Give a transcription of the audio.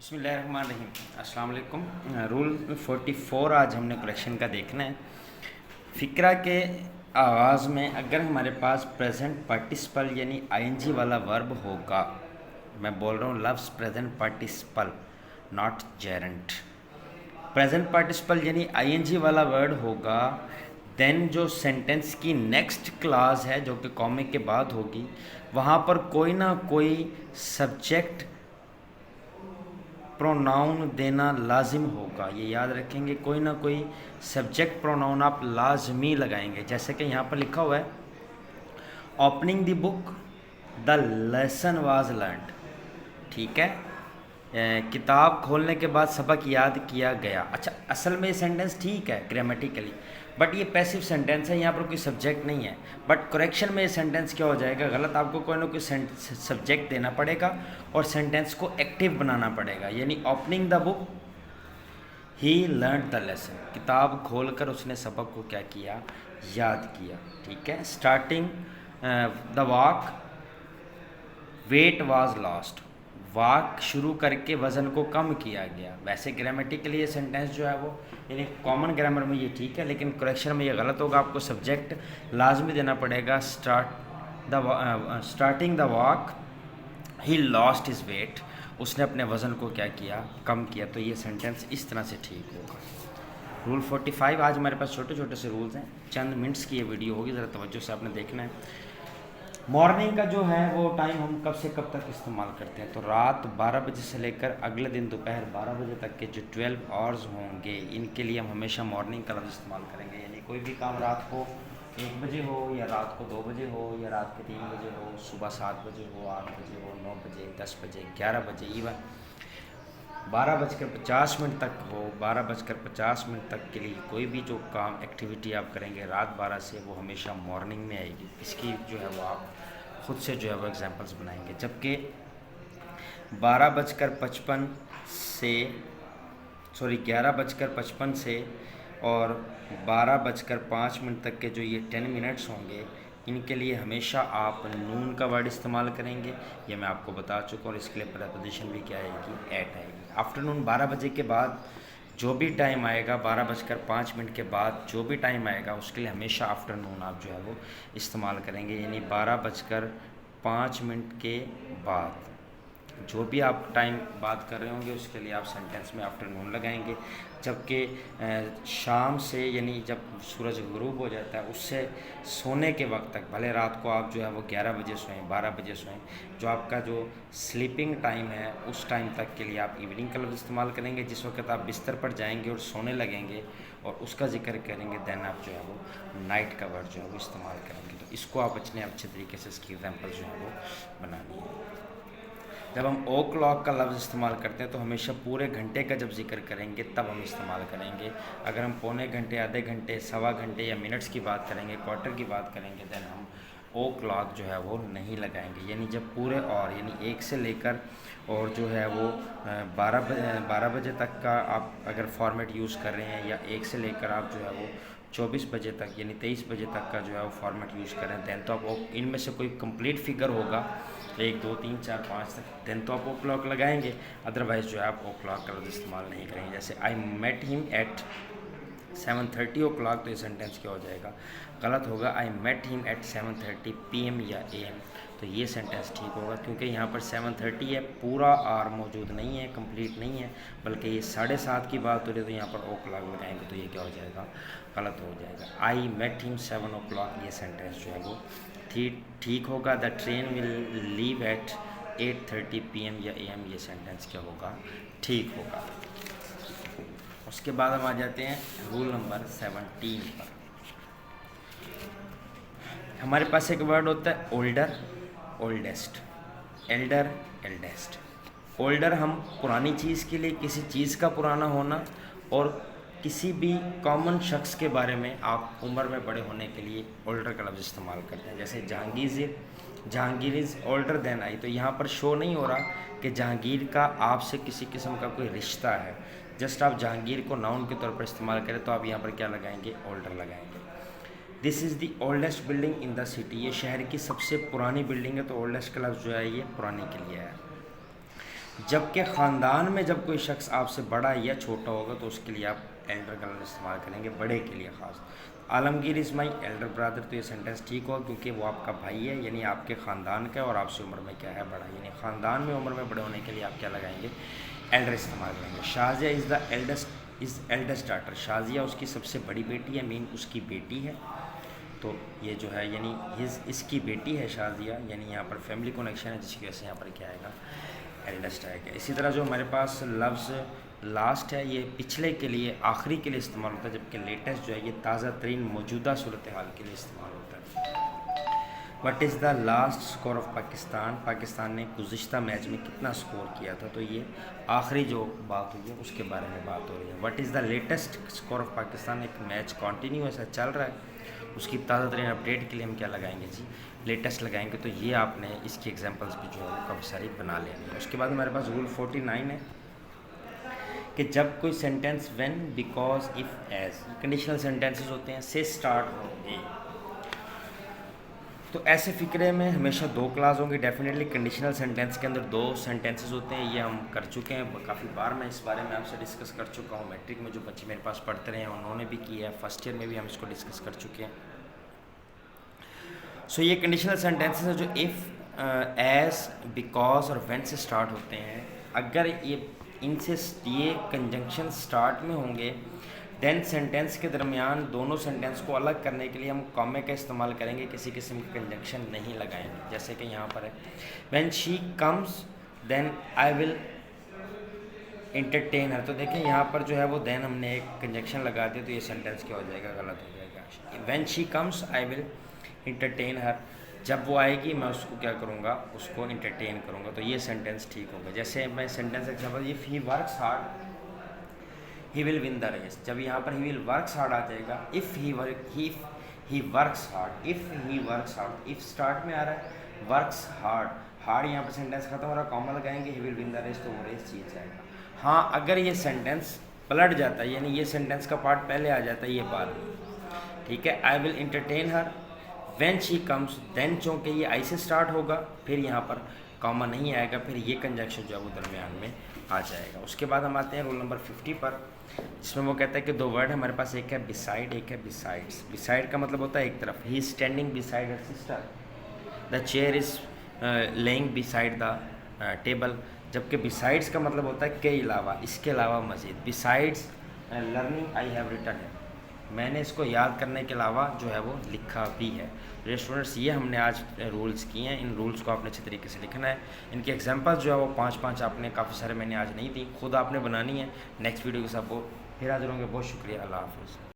बिस्मिल्लाहिर्रहमानिर्रहीम। अस्सलाम वालेकुम। रूल 44 आज हमने करेक्शन का देखना है। फ़िक्रा के आगाज़ में अगर हमारे पास प्रेजेंट पार्टिसिपल यानी आईएनजी वाला वर्ब होगा, मैं बोल रहा हूँ loves present participle not Geraint. Present participle यानी आईएनजी वाला वर्ड होगा, देन जो सेंटेंस की नेक्स्ट क्लास है जो कि कॉमे के बाद होगी, वहाँ पर कोई ना कोई सब्जेक्ट प्रोनाउन देना लाजिम होगा। ये याद रखेंगे, कोई ना कोई सब्जेक्ट प्रोनाउन आप लाजमी लगाएंगे। जैसे कि यहाँ पर लिखा हुआ है opening the book the lesson was learned. ठीक है, किताब खोलने के बाद सबक याद किया गया। अच्छा, असल में ये सेंटेंस ठीक है ग्रामेटिकली, बट ये पैसिव सेंटेंस है, यहाँ पर कोई सब्जेक्ट नहीं है। बट करेक्शन में ये सेंटेंस क्या हो जाएगा गलत, आपको कोई ना कोई सब्जेक्ट देना पड़ेगा और सेंटेंस को एक्टिव बनाना पड़ेगा। यानी opening the book he learn the lesson, किताब खोलकर उसने सबक को क्या किया, याद किया। ठीक है, starting the walk wait was lost, walk शुरू करके वज़न को कम किया गया। वैसे ग्रामेटिकली ये सेंटेंस जो है वो यानी कॉमन ग्रामर में ये ठीक है, लेकिन करेक्शन में ये गलत होगा। आपको सब्जेक्ट लाजमी देना पड़ेगा। Starting the walk he lost his weight, उसने अपने वज़न को क्या किया, कम किया। तो ये सेंटेंस इस तरह से ठीक होगा। रूल 45 आज हमारे पास छोटे छोटे से रूल्स हैं, चंद मिनट्स की ये वीडियो होगी, ज़रा तवज्जो से आपने देखना है। मॉर्निंग का जो है वो टाइम हम कब से कब तक इस्तेमाल करते हैं, तो रात 12 बजे से लेकर अगले दिन दोपहर 12 बजे तक के जो 12 आवर्स होंगे, इनके लिए हम हमेशा मॉर्निंग का लफ्ज़ इस्तेमाल करेंगे। यानी कोई भी काम रात को 1 बजे हो या रात को 2 बजे हो या रात के 3 बजे हो, सुबह 7 बजे हो, 8 बजे हो, 9 बजे, 10 बजे, 11 बजे, इवन 12:50 तक हो, 12:50 तक के लिए कोई भी जो काम एक्टिविटी आप करेंगे रात 12 से, वो हमेशा मॉर्निंग में आएगी। इसकी जो है वो आप खुद से जो है वो एग्जांपल्स बनाएंगे। जबकि 12:55 से 11:55 से और 12:05 तक के जो ये 10 मिनट्स होंगे, इनके लिए हमेशा आप नून का वर्ड इस्तेमाल करेंगे। ये मैं आपको बता चुका हूँ और इसके लिए प्रपोजिशन भी क्या आएगी, एट आएगी। आफ्टरनून 12 बजे के बाद जो भी टाइम आएगा, 12:05 के बाद जो भी टाइम आएगा, उसके लिए हमेशा आफ्टरनून आप जो है वो इस्तेमाल करेंगे। यानी 12:05 के बाद जो भी आप टाइम बात कर रहे होंगे, उसके लिए आप सेंटेंस में आफ्टरनून लगाएंगे। जबकि शाम से यानी जब सूरज गुरूब हो जाता है, उससे सोने के वक्त तक, भले रात को आप जो है वो 11 बजे सोएं, 12 बजे सोएं, जो आपका जो स्लीपिंग टाइम है उस टाइम तक के लिए आप इवनिंग का लफ्ज़ इस्तेमाल करेंगे। जिस वक्त आप बिस्तर पर जाएंगे और सोने लगेंगे और उसका जिक्र करेंगे, देन आप जो है वो नाइट का वर्ड जो है वो इस्तेमाल करेंगे। तो इसको आप अच्छे तरीके से इसकी एग्जाम्पल जो है वो बनानी है। जब हम ओ क्लॉक का लफ्ज़ इस्तेमाल करते हैं तो हमेशा पूरे घंटे का जब जिक्र करेंगे तब हम इस्तेमाल करेंगे। अगर हम पौने घंटे, आधे घंटे, सवा घंटे या मिनट्स की बात करेंगे, क्वार्टर की बात करेंगे, देन हम ओ क्लॉक जो है वो नहीं लगाएंगे। यानी जब पूरे और यानी 1 से लेकर और जो है वो 12 बजे तक का आप अगर फॉर्मेट यूज़ कर रहे हैं, या 1 से लेकर आप जो है वो 24 बजे तक यानी 23 बजे तक का जो है वो फॉर्मेट यूज़ करें, देन तो आप इनमें से कोई कंप्लीट फिगर होगा 1 2 3 4 5 तक, देन तो आप ओ क्लॉक लगाएंगे। अदरवाइज़ जो है आप ओ क्लॉक का लफ्ज़ इस्तेमाल नहीं करेंगे। जैसे I met him at 7:30 o'clock, तो ये सेंटेंस क्या हो जाएगा, गलत होगा। I met him at 7:30 PM या AM, तो ये सेंटेंस ठीक होगा, क्योंकि यहाँ पर 7:30 है, पूरा आर मौजूद नहीं है, कंप्लीट नहीं है, बल्कि ये 7:30 की बात हो रही है। तो यहाँ पर ओ क्लॉक लगाएंगे तो ये क्या हो जाएगा, गलत हो जाएगा। आई मेट हिम 7 o'clock, ये सेंटेंस जो है वो ठीक होगा। The train will leave at 8:30 PM या AM, ये सेंटेंस क्या होगा, ठीक होगा। उसके बाद हम आ जाते हैं रूल नंबर 17 पर। हमारे पास एक वर्ड होता है older, oldest, Elder, eldest. Older हम पुरानी चीज़ के लिए किसी चीज़ का पुराना होना, और किसी भी कॉमन शख्स के बारे में आप उम्र में बड़े होने के लिए ओल्डर का लफ्ज़ इस्तेमाल करते हैं। जैसे Jahangir is older than I, तो यहाँ पर शो नहीं हो रहा कि जहांगीर का आपसे किसी किस्म का कोई रिश्ता है। जस्ट आप जहांगीर को नाउन के तौर पर इस्तेमाल करें तो आप यहाँ पर क्या लगाएंगे, ओल्डर लगाएंगे। This is the oldest building in the city, ये शहर की सबसे पुरानी बिल्डिंग है, तो ओल्डेस्ट का लफ्ज़ जो है ये पुरानी के लिए है। जबकि ख़ानदान में जब कोई शख्स आपसे बड़ा या छोटा होगा तो उसके लिए आप एल्डर का लफ्ज़ इस्तेमाल करेंगे, बड़े के लिए ख़ास। Alamgir is my elder brother, तो ये सेंटेंस ठीक होगा क्योंकि वो आपका भाई है, यानी आपके ख़ानदान का है और आपसे उम्र में क्या है, बड़ा, यानी ख़ानदान में उम्र में बड़े होने के लिए आप क्या लगाएंगे, एल्डर इस्तेमाल करेंगे। Shazia is the eldest daughter, Shazia उसकी सबसे बड़ी बेटी है, मीन उसकी बेटी है, तो ये जो है यानी इसकी बेटी है शाजिया, यानी यहाँ पर फैमिली कनेक्शन है जिसकी वजह से यहाँ पर क्या आएगा, एल्डेस्ट आएगा। इसी तरह जो हमारे पास लफ्ज़ लास्ट है, ये पिछले के लिए, आखिरी के लिए इस्तेमाल होता है, जबकि लेटेस्ट जो है ये ताज़ा तरीन मौजूदा सूरत हाल के लिए इस्तेमाल होता है। What is the last score of Pakistan, Pakistan ने गुज़िश्ता मैच में कितना स्कोर किया था, तो ये आखिरी जो बात हुई है उसके बारे में बात हो रही है। What is the latest score of Pakistan, एक मैच कंटिन्यू ऐसा चल रहा है, उसकी ताज़ा तरीन अपडेट के लिए हम क्या लगाएंगे जी, लेटेस्ट लगाएंगे। तो ये आपने इसकी एग्जांपल्स भी जो है वो काफ़ी सारी बना लेनी है। उसके बाद हमारे पास रूल 49 है कि जब कोई sentence when, because, if, as conditional sentences होते हैं से स्टार्ट होंगे, तो ऐसे फ़िक्रे में हमेशा दो क्लास होंगी डेफिनेटली। कंडीशनल सेंटेंस के अंदर दो सेंटेंसेस होते हैं, ये हम कर चुके हैं काफ़ी बार, मैं इस बारे में आपसे डिस्कस कर चुका हूँ। मैट्रिक में जो बच्चे मेरे पास पढ़ते रहे हैं उन्होंने भी किया है, फर्स्ट ईयर में भी हम इसको डिस्कस कर चुके हैं। सो ये कंडीशनल सेंटेंसेस हैं जो इफ़, एज, बिकॉज और व्हेन से स्टार्ट होते हैं। अगर ये कंजंक्शन स्टार्ट में होंगे देन सेंटेंस के दरमियान दोनों सेंटेंस को अलग करने के लिए हम कॉमे का इस्तेमाल करेंगे, किसी किस्म की कंजंक्शन नहीं लगाएंगे। जैसे कि यहाँ पर है when she comes then I will entertain her, तो देखें यहाँ पर जो है वो देन हमने एक कंजंक्शन लगा दिया, तो ये सेंटेंस क्या हो जाएगा, गलत हो जाएगा। When she comes I will entertain her, जब वो आएगी मैं उसको क्या करूँगा, उसको इंटरटेन करूँगा, तो ये सेंटेंस ठीक होगा। जैसे मैं sentence example, if he works hard he will win the race, जब यहाँ पर ही विल वर्क्स हार्ड आ जाएगा, if he works hard, if he works hard, if start में आ रहा है, वर्क्स हार्ड, हार्ड यहाँ पर सेंटेंस खत्म हो रहा है, कॉमा लगाएंगे, he will win the race, तो वो रेस जीत जाएगा। हाँ, अगर ये सेंटेंस पलट जाता है, यानी ये सेंटेंस का पार्ट पहले आ जाता है, ये बाद में, ठीक है। I will entertain her when she comes, then चूँकि ये आई से स्टार्ट होगा, फिर यहाँ पर कॉमा नहीं आएगा, फिर ये कंजक्शन जो है वो दरमियान में आ जाएगा। उसके बाद हम आते हैं रूल नंबर 50 पर, जिसमें वो कहता है कि दो वर्ड हमारे पास, एक है बिसाइड, एक है बिसाइड्स। बिसाइड का मतलब होता है एक तरफ, he is standing beside her sister, the chair is laying beside the table, जबकि बिसाइड्स का मतलब होता है के अलावा, इसके अलावा मज़ीद। Besides learning I have written है, मैंने इसको याद करने के अलावा जो है वो लिखा भी है। तो स्टूडेंट्स ये हमने आज रूल्स किए हैं, इन रूल्स को आपने अच्छे तरीके से लिखना है। इनके एग्जांपल्स जो है वो 5-5 आपने, काफ़ी सारे मैंने आज नहीं दी, खुद आपने बनानी है। नेक्स्ट वीडियो के साथ वो फिर हाजिर होंगे। बहुत शुक्रिया, अल्लाह हाफ़िज़।